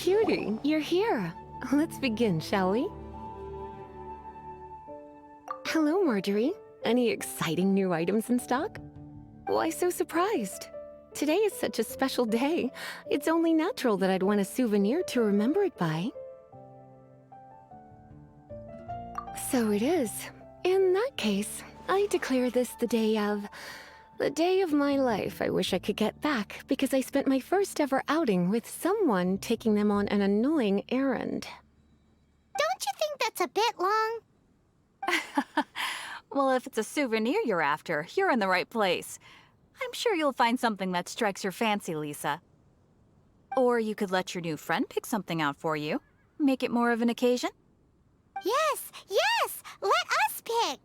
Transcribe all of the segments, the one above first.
Cutie, you're here. Let's begin, shall we? Hello, Marjorie. Any exciting new items in stock? Why so surprised? Today is such a special day. It's only natural that I'd want a souvenir to remember it by. So it is. In that case, I declare this the day of my life I wish I could get back because I spent my first ever outing with someone taking them on an annoying errand. Don't you think that's a bit long? Well, if it's a souvenir you're after, you're in the right place. I'm sure you'll find something that strikes your fancy, Lisa. Or you could let your new friend pick something out for you. Make it more of an occasion. Yes, yes! Let us pick!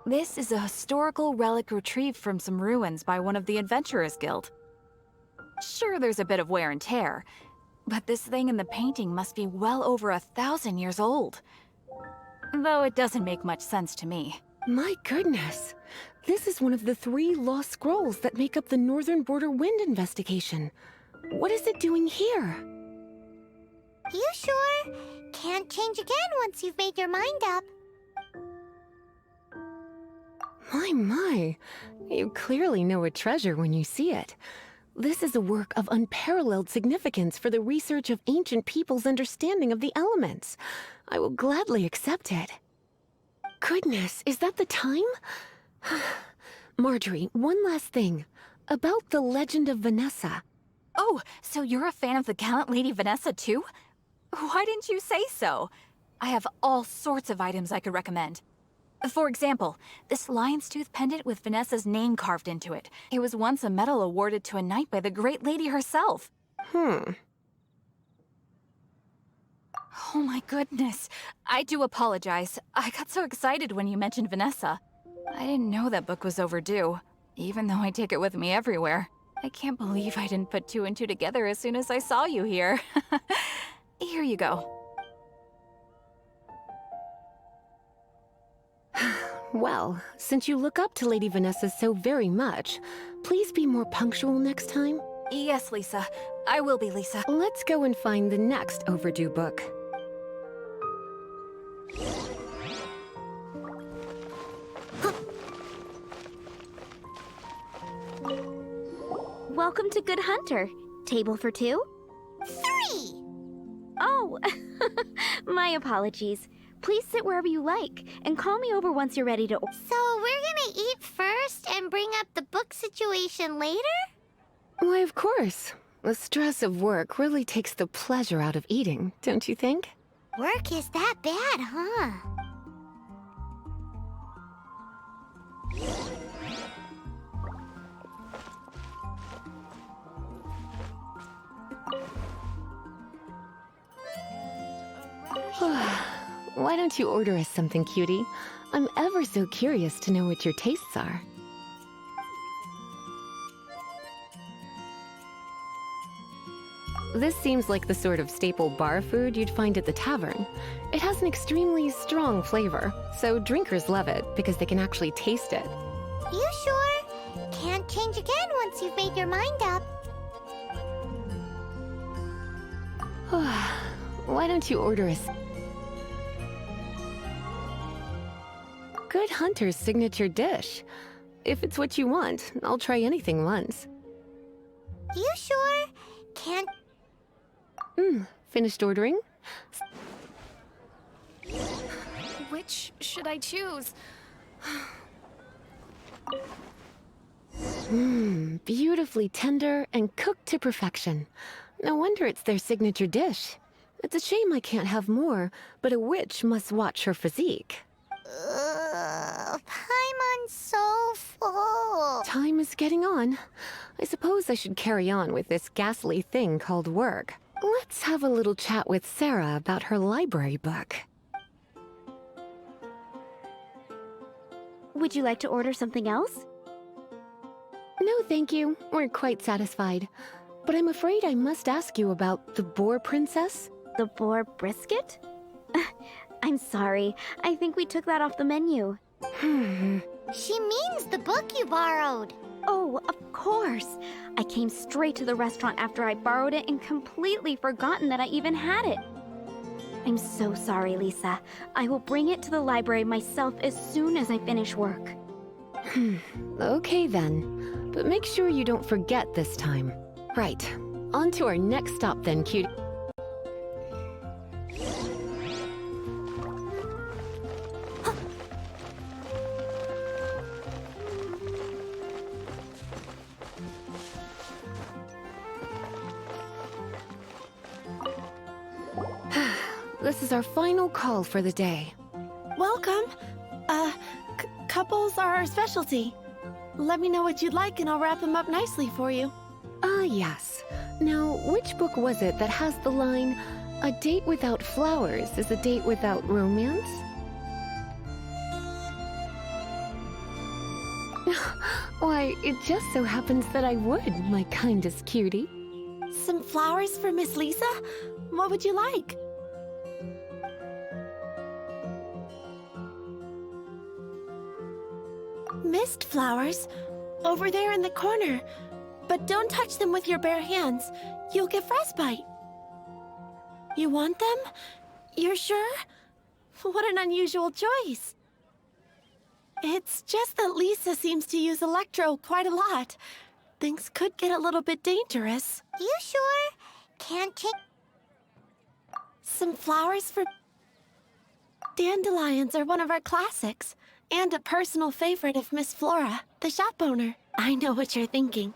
This is a historical relic retrieved from some ruins by one of the Adventurers Guild. Sure, there's a bit of wear and tear, but this thing in the painting must be well over 1,000 years old. Though it doesn't make much sense to me. My goodness. This is one of the 3 lost scrolls that make up the Northern Border Wind investigation. What is it doing here? You sure? Can't change again once you've made your mind up. My. You clearly know a treasure when you see it. This is a work of unparalleled significance for the research of ancient people's understanding of the elements. I will gladly accept it. Goodness, is that the time? Marjorie, one last thing. About the legend of Vanessa. Oh, so you're a fan of the gallant Lady Vanessa too? Why didn't you say so? I have all sorts of items I could recommend. For example, this lion's tooth pendant with Vanessa's name carved into it. It was once a medal awarded to a knight by the great lady herself. Oh my goodness. I do apologize. I got so excited when you mentioned Vanessa. I didn't know that book was overdue, even though I take it with me everywhere. I can't believe I didn't put 2 and 2 together as soon as I saw you here. Here you go. Well, since you look up to Lady Vanessa so very much, please be more punctual next time. Yes, Lisa. I will be, Lisa. Let's go and find the next overdue book. Welcome to Good Hunter. Table for 2? 3! Oh, my apologies. Please sit wherever you like, and call me over once you're ready to... So we're gonna eat first and bring up the book situation later? Why, of course. The stress of work really takes the pleasure out of eating, don't you think? Work is that bad, huh? Why don't you order us something, cutie? I'm ever so curious to know what your tastes are. This seems like the sort of staple bar food you'd find at the tavern. It has an extremely strong flavor, so drinkers love it because they can actually taste it. You sure? Can't change again once you've made your mind up. Why don't you order us... Good Hunter's signature dish. If it's what you want, I'll try anything once. You sure? Can't... Finished ordering? Which should I choose? Beautifully tender and cooked to perfection. No wonder it's their signature dish. It's a shame I can't have more, but a witch must watch her physique. Paimon's so full. Time is getting on. I suppose I should carry on with this ghastly thing called work. Let's have a little chat with Sarah about her library book. Would you like to order something else? No, thank you. We're quite satisfied. But I'm afraid I must ask you about the Boar Princess. The boar brisket? I'm sorry. I think we took that off the menu. She means the book you borrowed. Oh, of course. I came straight to the restaurant after I borrowed it and completely forgotten that I even had it. I'm so sorry, Lisa. I will bring it to the library myself as soon as I finish work. Okay then. But make sure you don't forget this time. Right. On to our next stop then, cutie. This is our final call for the day. Welcome. Couples are our specialty. Let me know what you'd like and I'll wrap them up nicely for you. Yes. Now, which book was it that has the line, "A date without flowers is a date without romance"? Why, it just so happens that I would, my kindest cutie. Some flowers for Miss Lisa? What would you like? Mist flowers? Over there in the corner. But don't touch them with your bare hands. You'll get frostbite. You want them? You're sure? What an unusual choice. It's just that Lisa seems to use Electro quite a lot. Things could get a little bit dangerous. You sure? Can't change. Some flowers for... Dandelions are one of our classics, and a personal favorite of Miss Flora, the shop owner. I know what you're thinking.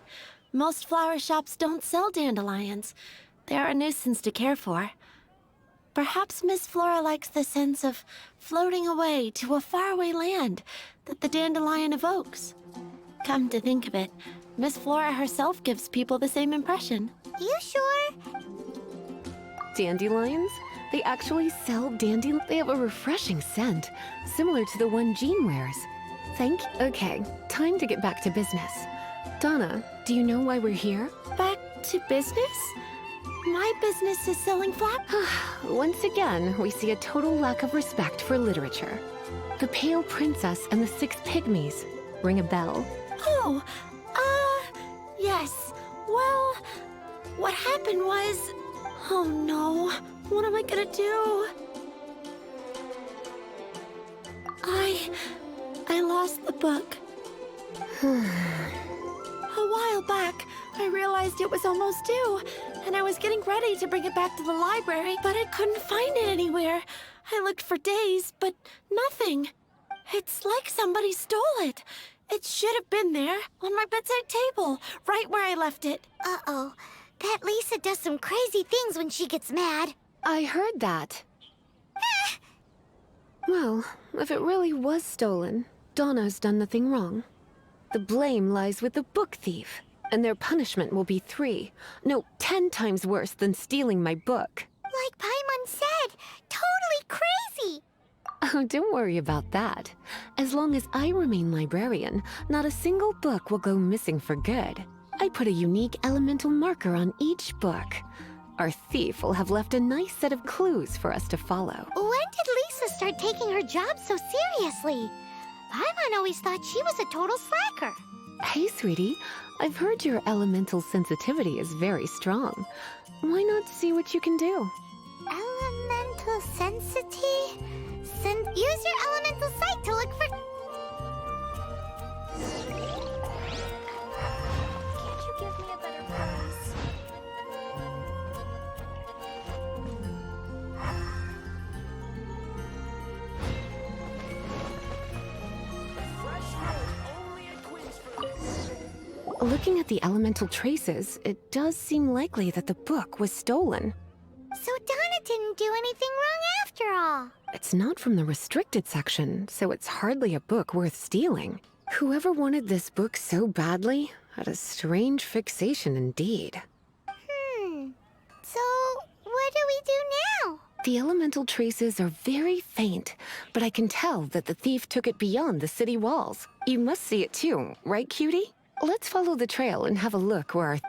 Most flower shops don't sell dandelions. They're a nuisance to care for. Perhaps Miss Flora likes the sense of floating away to a faraway land that the dandelion evokes. Come to think of it, Miss Flora herself gives people the same impression. You sure? Dandelions? They actually sell dandelions? They have a refreshing scent, similar to the one Jean wears. Okay, time to get back to business. Donna, do you know why we're here? Back to business? My business is selling flowers. Once again, we see a total lack of respect for literature. The Pale Princess and the Six Pygmies. Ring a bell? Oh, yes. Well, what happened was... Oh no, what am I gonna do? I lost the book. A while back, I realized it was almost due, and I was getting ready to bring it back to the library, but I couldn't find it anywhere. I looked for days, but nothing. It's like somebody stole it. It should have been there, on my bedside table, right where I left it. Uh-oh. That Lisa does some crazy things when she gets mad. I heard that. Well, if it really was stolen, Donna's done nothing wrong. The blame lies with the book thief, and their punishment will be 10 times worse than stealing my book. Like Paimon said, totally crazy. Oh, don't worry about that. As long as I remain librarian, not a single book will go missing for good. I put a unique elemental marker on each book. Our thief will have left a nice set of clues for us to follow. When did Lisa start taking her job so seriously? Paimon always thought she was a total slacker. Hey, sweetie. I've heard your elemental sensitivity is very strong. Why not see what you can do? Elemental sensity? Use your elemental sight to look for... Can't you give me a better price? Looking at the elemental traces, it does seem likely that the book was stolen. So Donna didn't do anything wrong after all. It's not from the restricted section, so it's hardly a book worth stealing. Whoever wanted this book so badly had a strange fixation indeed. So, what do we do now? The elemental traces are very faint, but I can tell that the thief took it beyond the city walls. You must see it too, right, cutie? Let's follow the trail and have a look where our...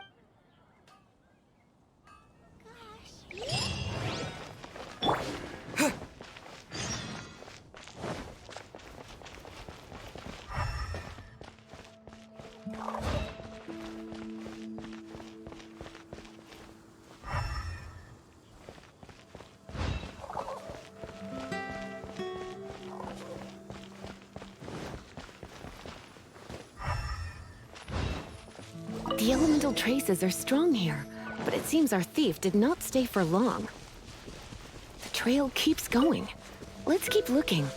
natural traces are strong here, but it seems our thief did not stay for long. The trail keeps going. Let's keep looking.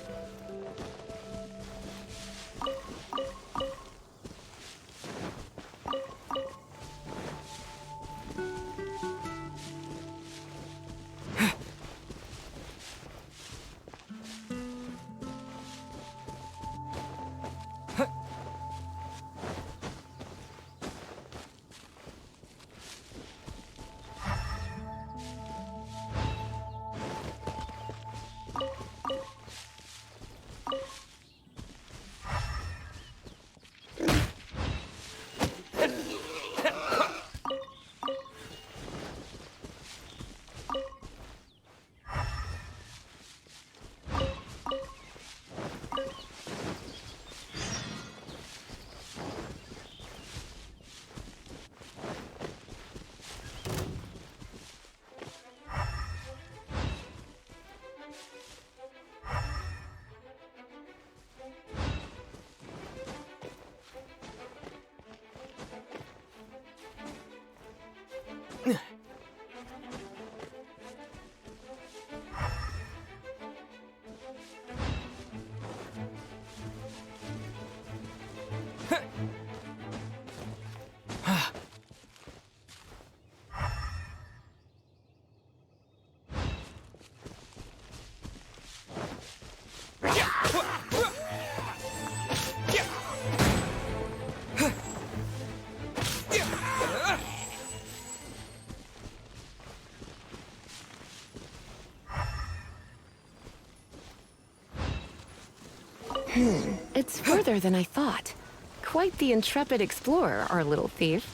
It's further than I thought. Quite the intrepid explorer, our little thief.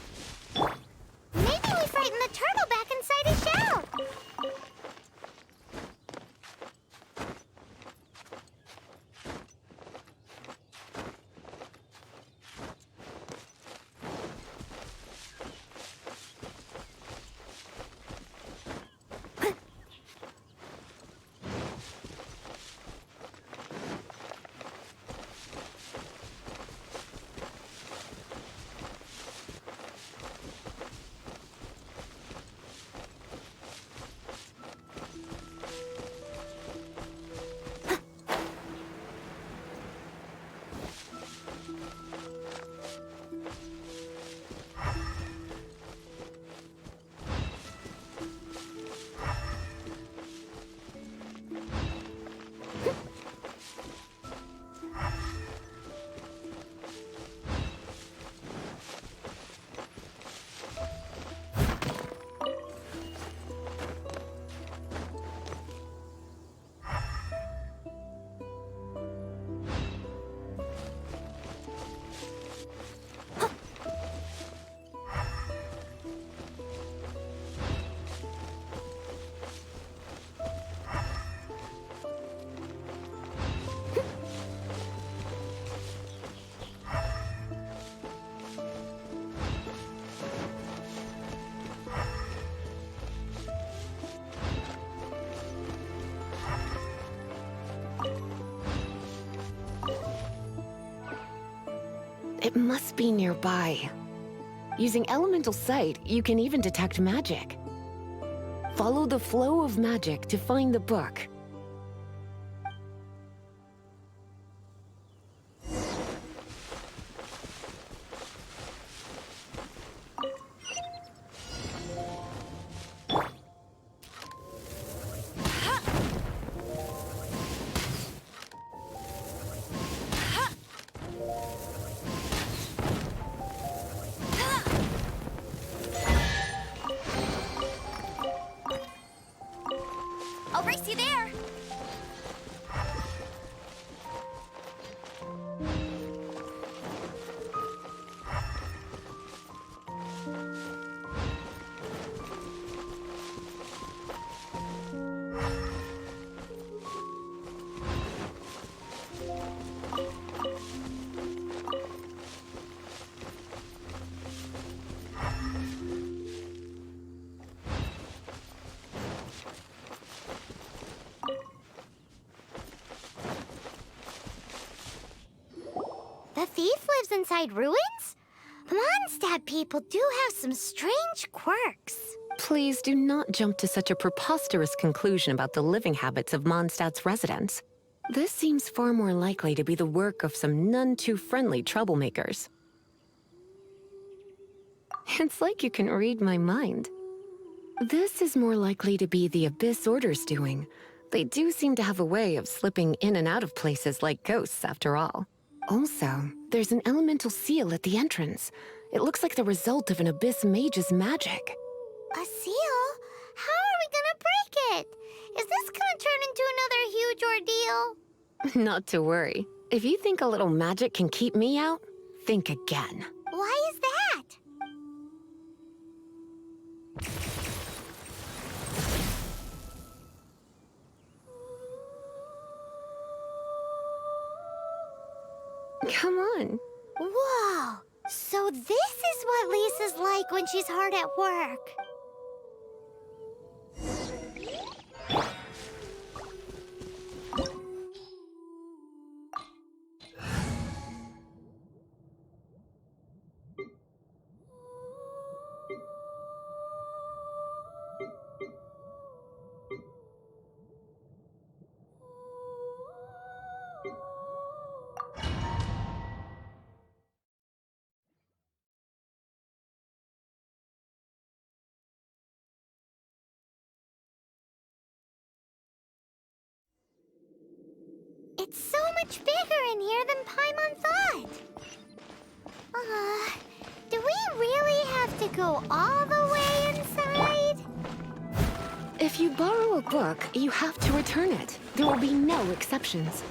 Maybe we frighten the turtle back inside his shell. It must be nearby. Using elemental sight, you can even detect magic. Follow the flow of magic to find the book. I'll race you there! The thief lives inside ruins? Mondstadt people do have some strange quirks. Please do not jump to such a preposterous conclusion about the living habits of Mondstadt's residents. This seems far more likely to be the work of some none-too-friendly troublemakers. It's like you can read my mind. This is more likely to be the Abyss Order's doing. They do seem to have a way of slipping in and out of places like ghosts, after all. Also, there's an elemental seal at the entrance. It looks like the result of an Abyss mage's magic. A seal? How are we gonna break it? Is this gonna turn into another huge ordeal? Not to worry. If you think a little magic can keep me out, think again. Why is that? Come on. Whoa! So this is what Lisa's like when she's hard at work. It's so much bigger in here than Paimon thought. Do we really have to go all the way inside? If you borrow a book, you have to return it. There will be no exceptions.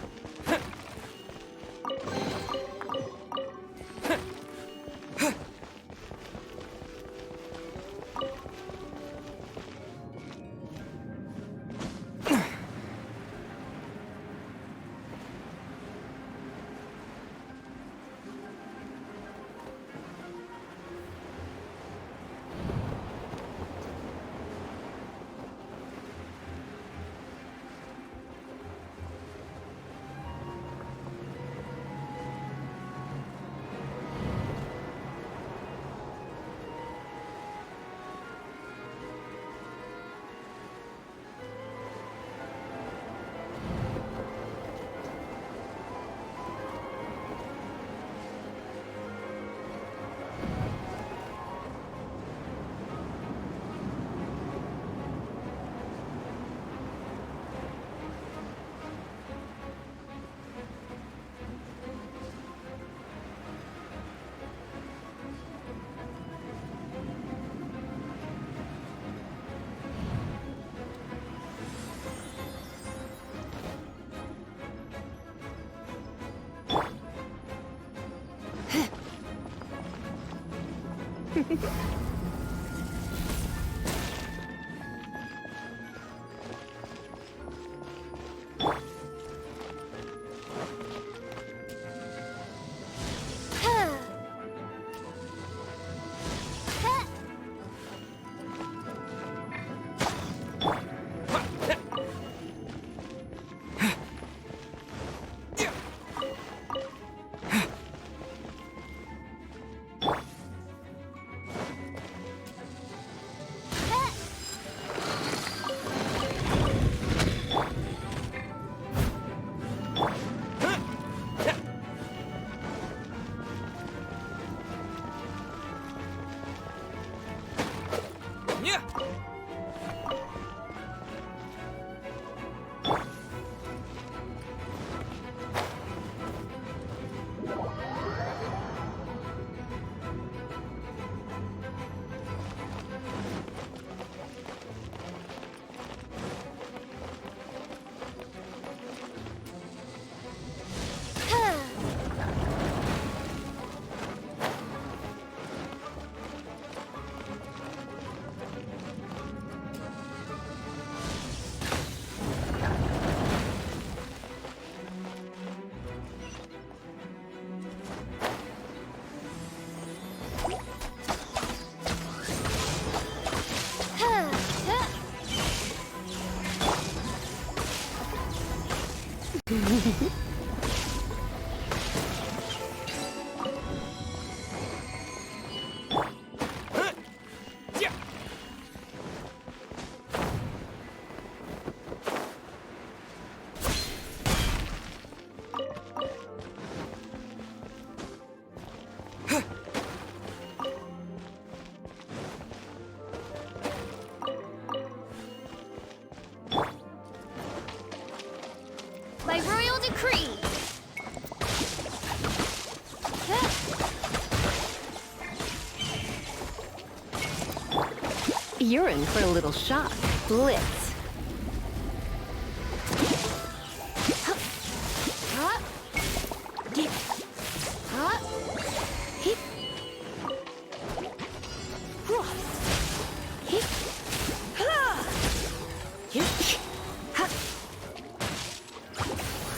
You're in for a little shock. Blitz.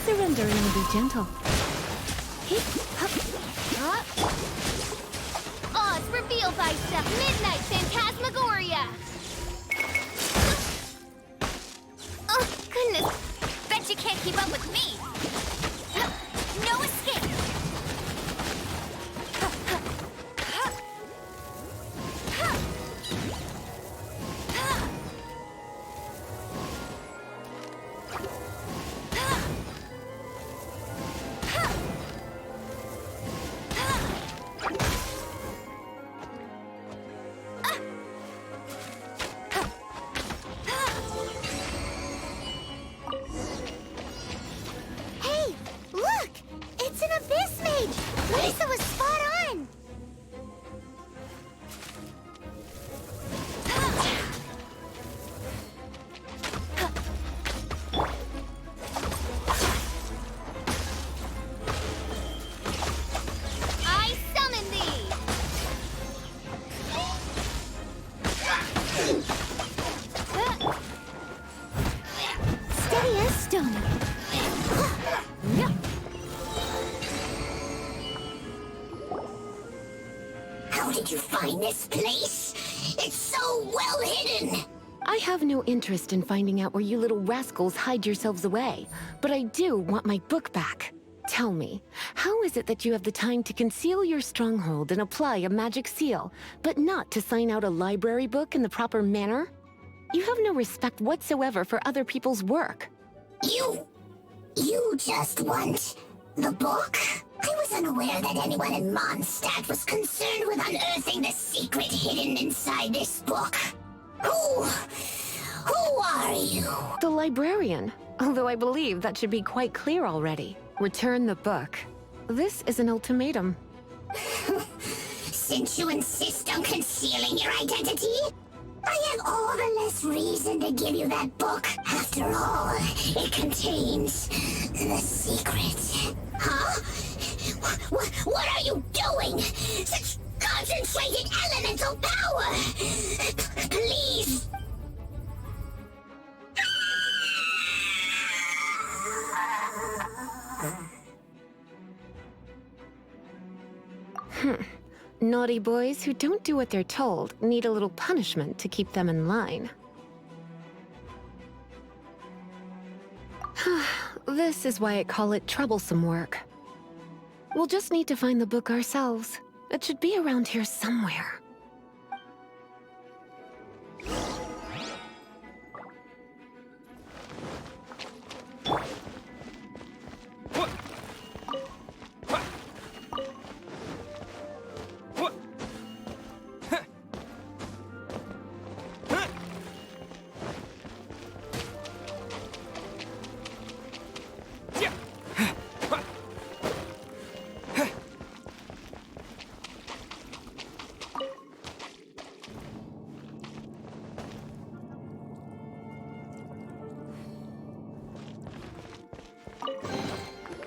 Surrender and I'll be gentle. Oz revealed thyself. Midnight Phantasmagoria. Oh, goodness. Bet you can't keep up with me. No escape. Hey, look! It's an abyss mage! Lisa was spot on! I summon thee. Steady as stone. How did you find this place? It's so well hidden. I have no interest in finding out where you little rascals hide yourselves away, but I do want my book back. Tell me, how is it that you have the time to conceal your stronghold and apply a magic seal, but not to sign out a library book in the proper manner? You have no respect whatsoever for other people's work. You just want the book? I was unaware that anyone in Mondstadt was concerned with unearthing the secret hidden inside this book. Who are you? The librarian, although I believe that should be quite clear already. Return the book. This is an ultimatum. Since you insist on concealing your identity, I have all the less reason to give you that book. After all, it contains the secret. Huh? What are you doing? Such concentrated elemental power! Please! Naughty boys who don't do what they're told need a little punishment to keep them in line. This is why I call it troublesome work. We'll just need to find the book ourselves. It should be around here somewhere.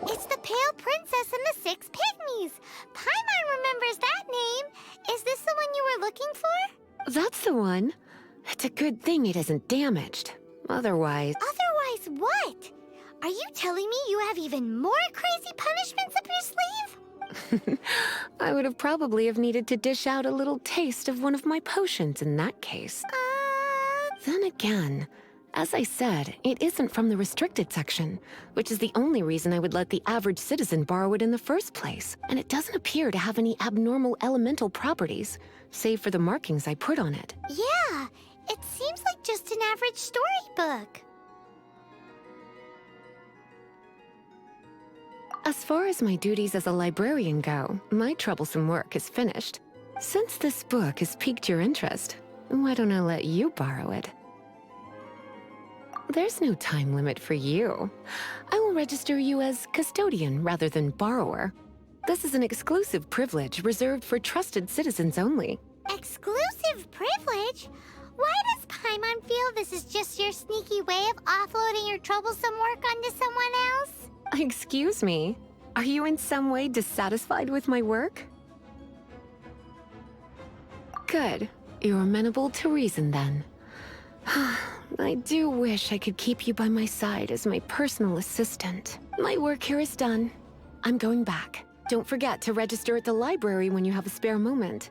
It's the Pale Princess and the Six Pygmies! Paimon remembers that name! Is this the one you were looking for? That's the one. It's a good thing it isn't damaged. Otherwise... Otherwise what? Are you telling me you have even more crazy punishments up your sleeve? I would have probably have needed to dish out a little taste of one of my potions in that case. Then again, as I said, it isn't from the restricted section, which is the only reason I would let the average citizen borrow it in the first place. And it doesn't appear to have any abnormal elemental properties, save for the markings I put on it. Yeah, it seems like just an average storybook. As far as my duties as a librarian go, my troublesome work is finished. Since this book has piqued your interest, why don't I let you borrow it? There's no time limit for you. I will register you as custodian rather than borrower. This is an exclusive privilege reserved for trusted citizens only. Exclusive privilege? Why does Paimon feel this is just your sneaky way of offloading your troublesome work onto someone else? Excuse me, are you in some way dissatisfied with my work? Good. You're amenable to reason then. I do wish I could keep you by my side as my personal assistant. My work here is done. I'm going back. Don't forget to register at the library when you have a spare moment.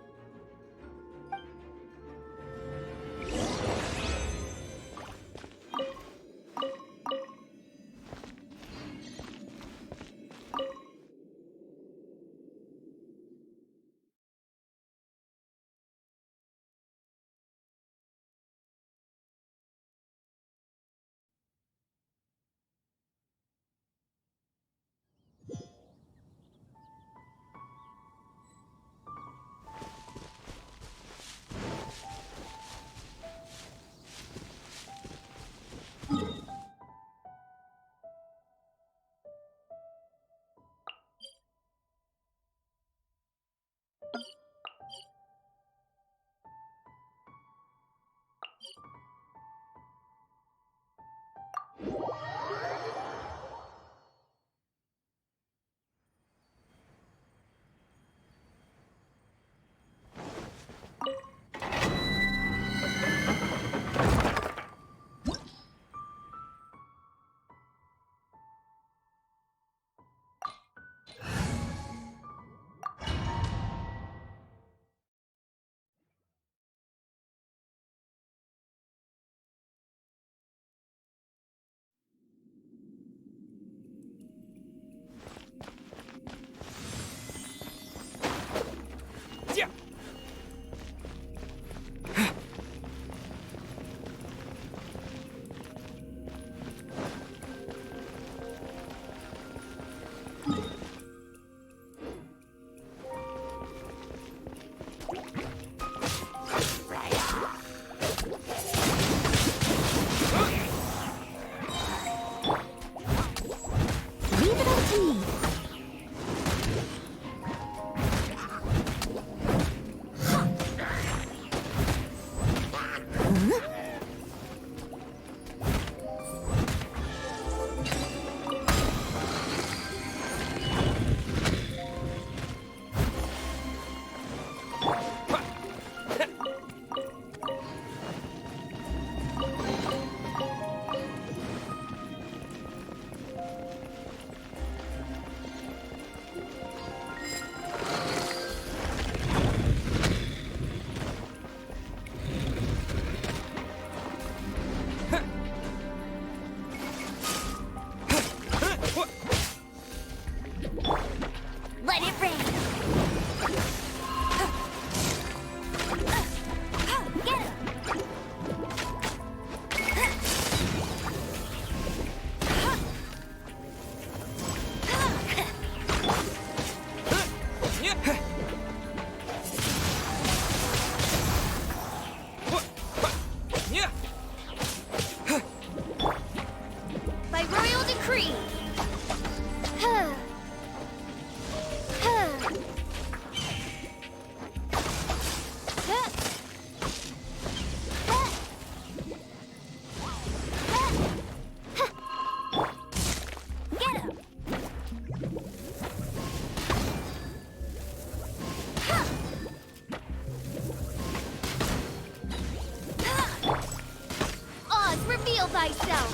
Let it rain. Get him. By royal decree. Get him. Oz, reveal thyself.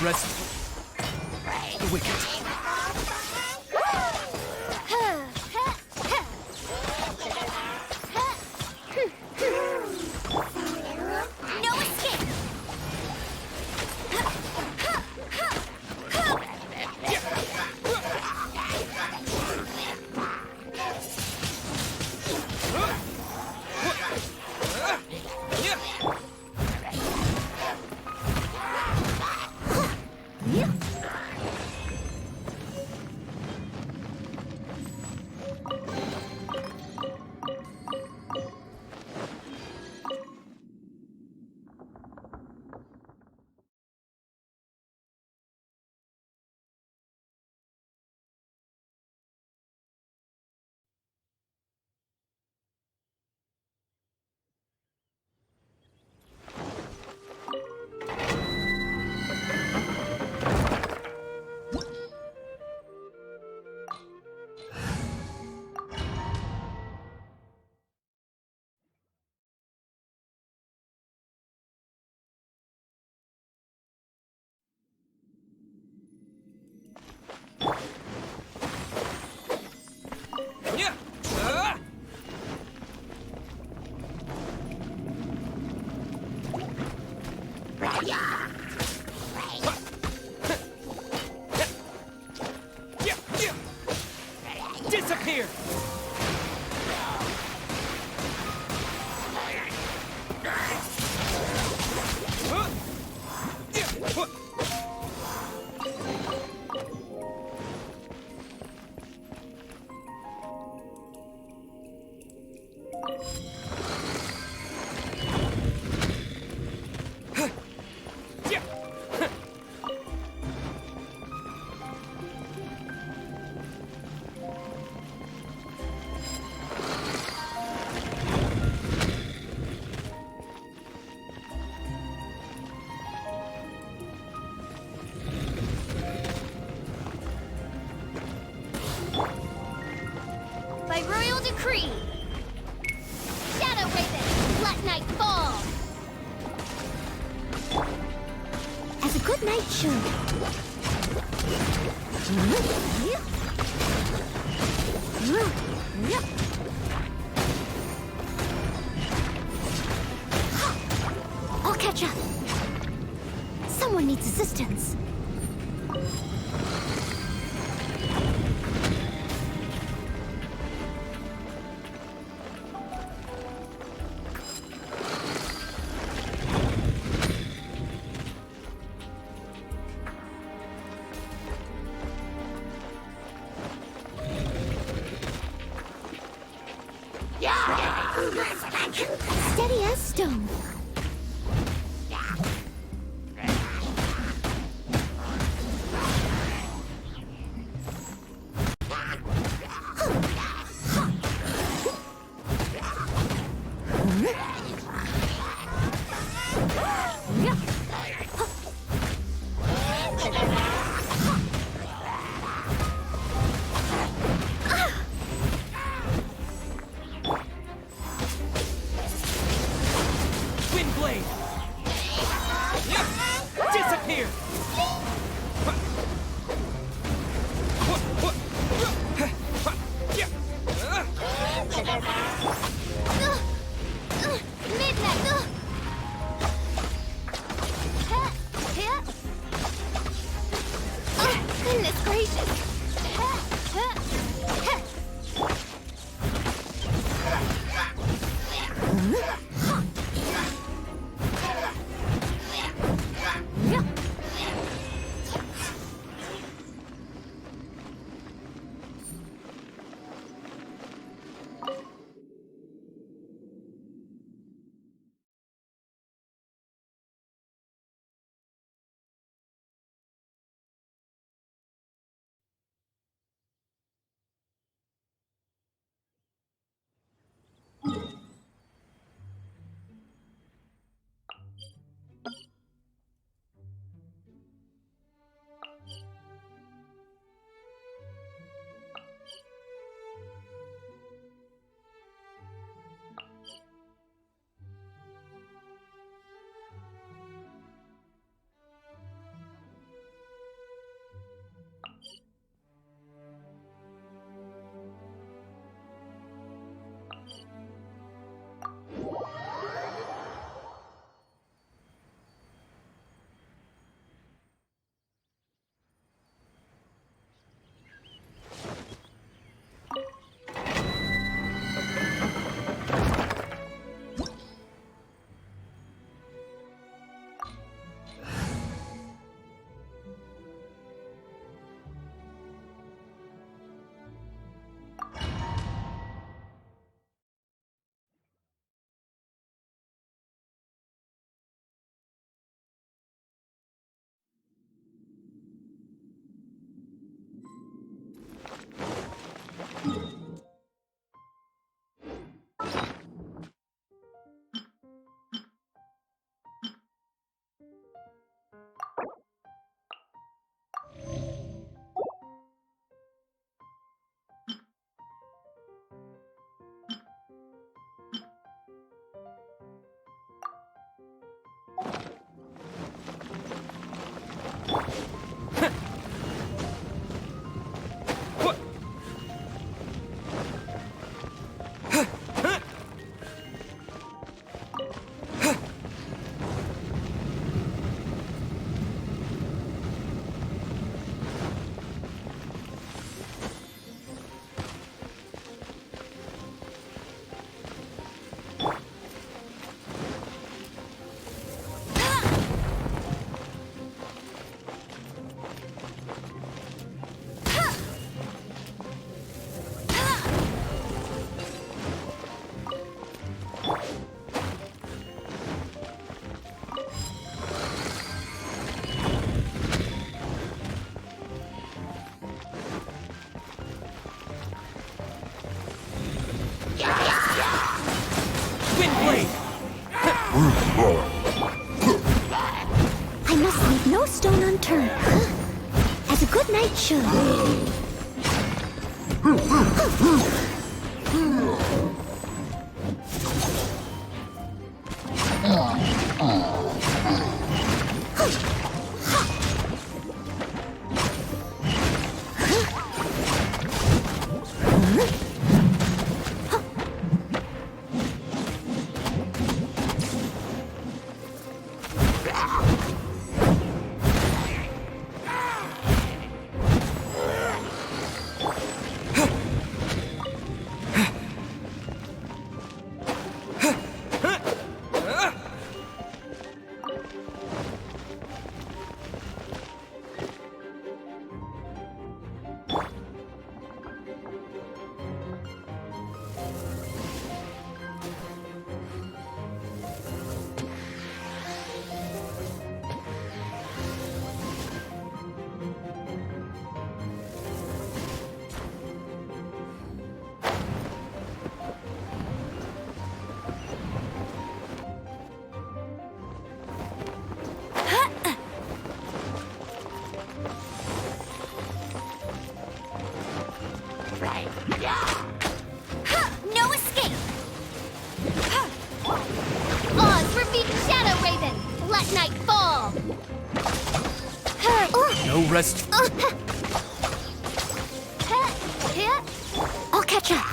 rest. Awaken. No escape! Disappear! By royal decree! Shadow Raven, let night fall! As a good night should. I'll catch up. Someone needs assistance. Steady as stone. blade! I must leave no stone unturned. As a good knight should. No escape! Oz, repeating Shadow Raven! Let night fall! No rest. I'll catch up.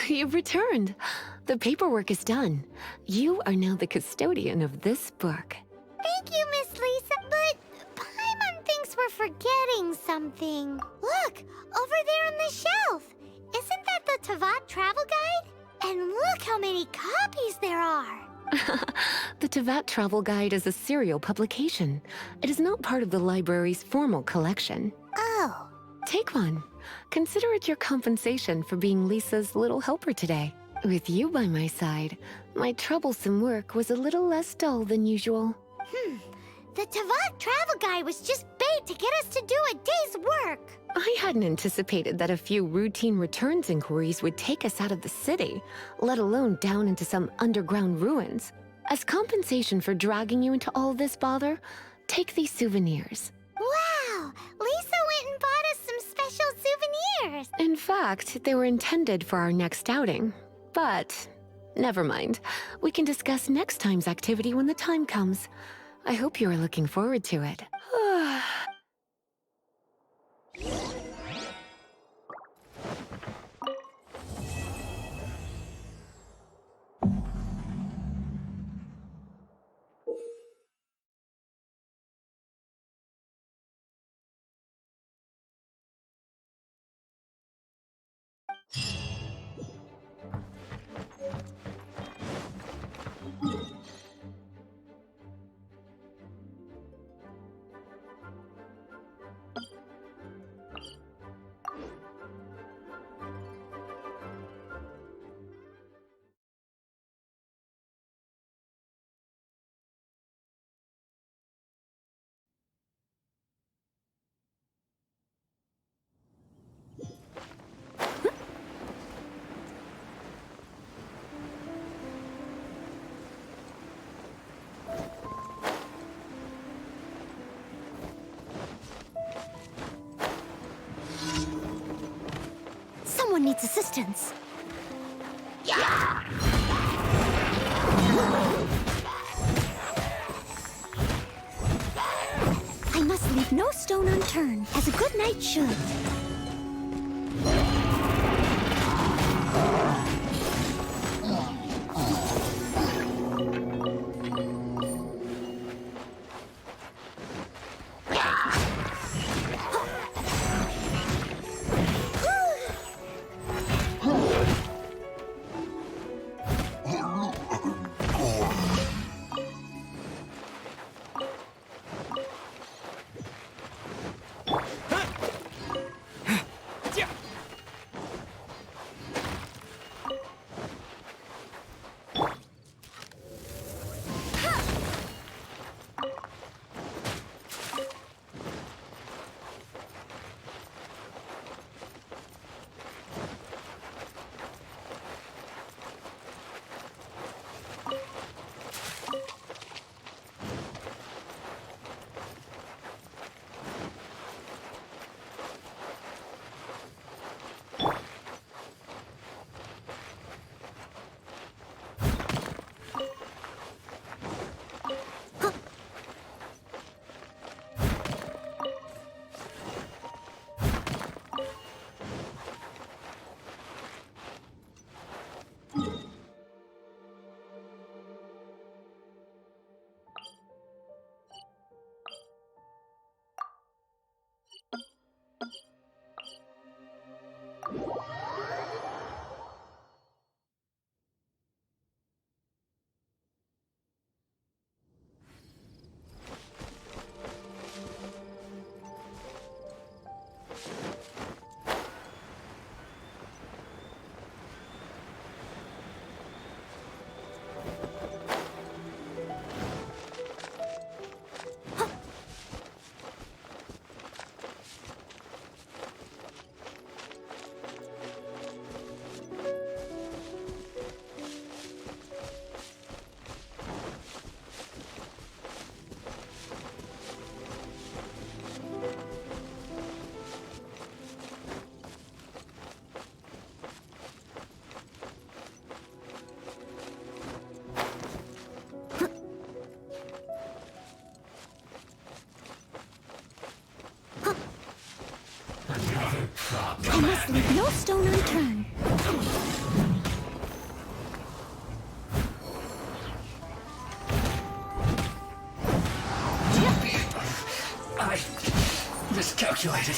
You've returned. The paperwork is done. You are now the custodian of this book. Thank you, Miss Lisa, but we're forgetting something. Look, over there on the shelf. Isn't that the Tavat travel guide? And look how many copies there are. The Tavat Travel Guide is a serial publication. It is not part of the library's formal collection. Oh. Take one. Consider it your compensation for being Lisa's little helper today. With you by my side, my troublesome work was a little less dull than usual. The Tavat travel guide was just bait to get us to do a day's work. I hadn't anticipated that a few routine returns inquiries would take us out of the city, let alone down into some underground ruins. As compensation for dragging you into all this bother, take these souvenirs. Wow! Lisa went and bought us some special souvenirs. In fact, they were intended for our next outing. But never mind. We can discuss next time's activity when the time comes. I hope you are looking forward to it. Someone needs assistance. I must leave no stone unturned, as a good knight should. I must leave no stone unturned. Miscalculated.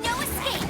No escape!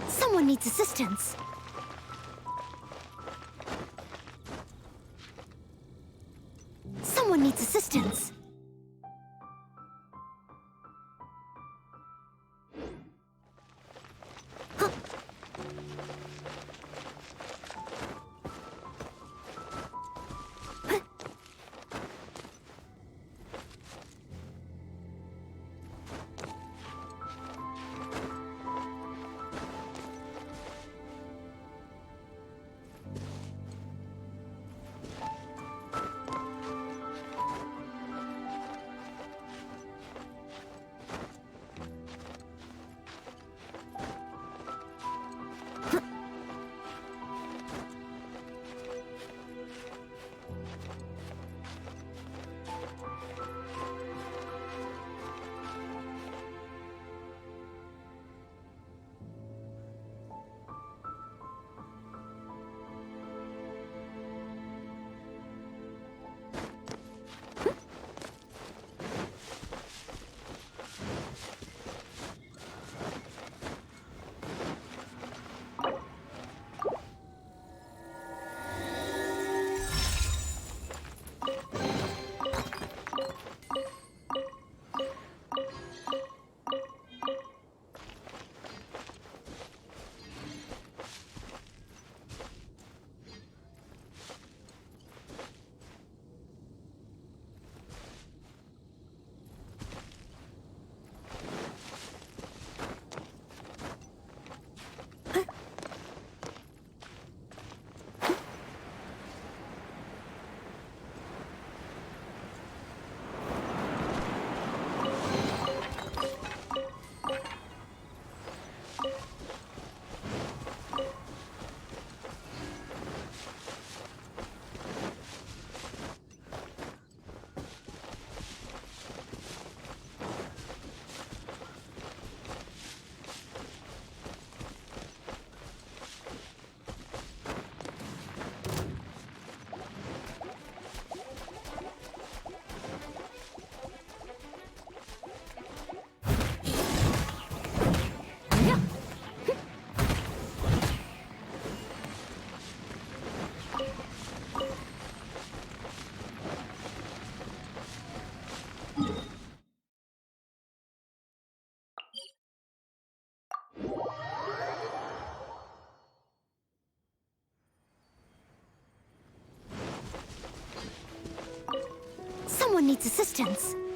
Someone needs assistance. Someone needs assistance. needs assistance.